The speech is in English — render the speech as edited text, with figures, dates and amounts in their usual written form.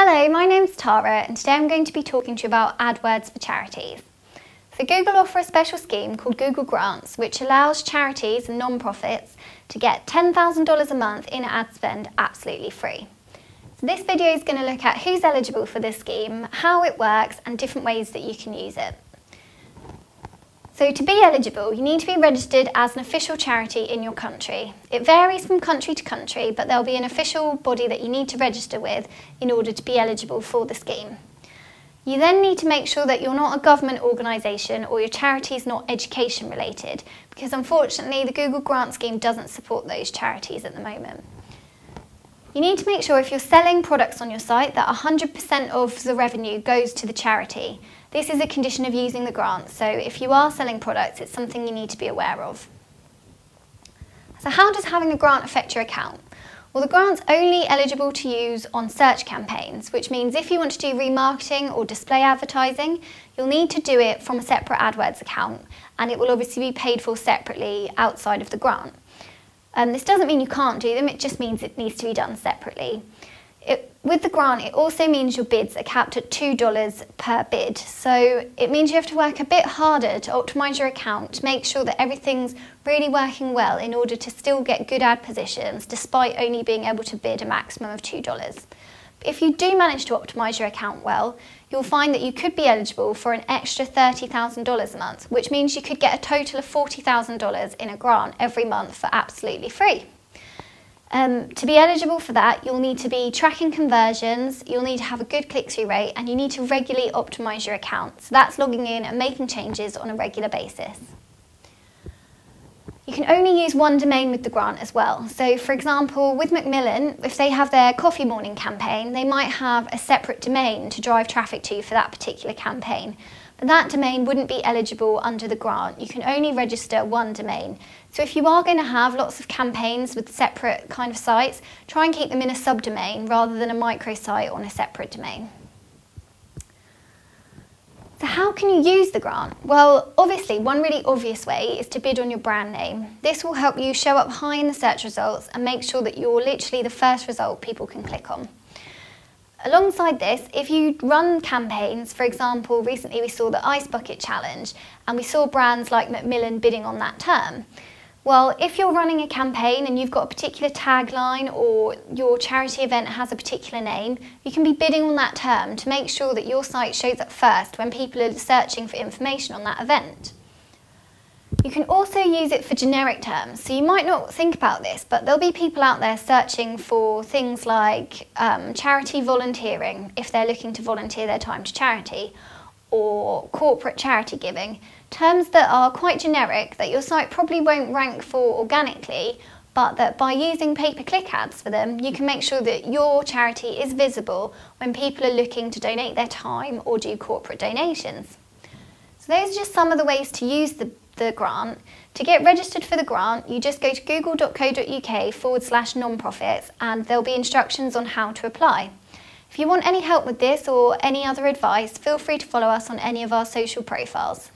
Hello, my name's Tara and today I'm going to be talking to you about AdWords for charities. So Google offer a special scheme called Google Grants which allows charities and non-profits to get $10,000 a month in ad spend absolutely free. So this video is going to look at who's eligible for this scheme, how it works and different ways that you can use it. So to be eligible, you need to be registered as an official charity in your country. It varies from country to country, but there'll be an official body that you need to register with in order to be eligible for the scheme. You then need to make sure that you're not a government organisation or your charity is not education related, because unfortunately the Google Grant Scheme doesn't support those charities at the moment. You need to make sure if you're selling products on your site that 100% of the revenue goes to the charity. This is a condition of using the grant, so if you are selling products, it's something you need to be aware of. So how does having a grant affect your account? Well, the grant's only eligible to use on search campaigns, which means if you want to do remarketing or display advertising, you'll need to do it from a separate AdWords account, and it will obviously be paid for separately outside of the grant. This doesn't mean you can't do them, it just means it needs to be done separately. With the grant, it also means your bids are capped at $2 per bid. So it means you have to work a bit harder to optimise your account to make sure that everything's really working well in order to still get good ad positions despite only being able to bid a maximum of $2. If you do manage to optimise your account well, you'll find that you could be eligible for an extra $30,000 a month, which means you could get a total of $40,000 in a grant every month for absolutely free. To be eligible for that, you'll need to be tracking conversions, you'll need to have a good click-through rate, and you need to regularly optimise your account. So that's logging in and making changes on a regular basis. You can only use one domain with the grant as well. So for example, with Macmillan, if they have their coffee morning campaign, they might have a separate domain to drive traffic to for that particular campaign. But that domain wouldn't be eligible under the grant. You can only register one domain. So if you are going to have lots of campaigns with separate kind of sites, try and keep them in a subdomain rather than a microsite on a separate domain. So how can you use the grant? Well, obviously, one really obvious way is to bid on your brand name. This will help you show up high in the search results and make sure that you're literally the first result people can click on. Alongside this, if you run campaigns, for example, recently we saw the Ice Bucket Challenge and we saw brands like Macmillan bidding on that term. Well, if you're running a campaign and you've got a particular tagline or your charity event has a particular name, you can be bidding on that term to make sure that your site shows up first when people are searching for information on that event. You can also use it for generic terms, so you might not think about this, but there'll be people out there searching for things like charity volunteering, if they're looking to volunteer their time to charity, or corporate charity giving, terms that are quite generic that your site probably won't rank for organically, but that by using pay-per-click ads for them, you can make sure that your charity is visible when people are looking to donate their time or do corporate donations. So those are just some of the ways to use the grant. To get registered for the grant, you just go to google.co.uk/nonprofits and there'll be instructions on how to apply. If you want any help with this or any other advice, feel free to follow us on any of our social profiles.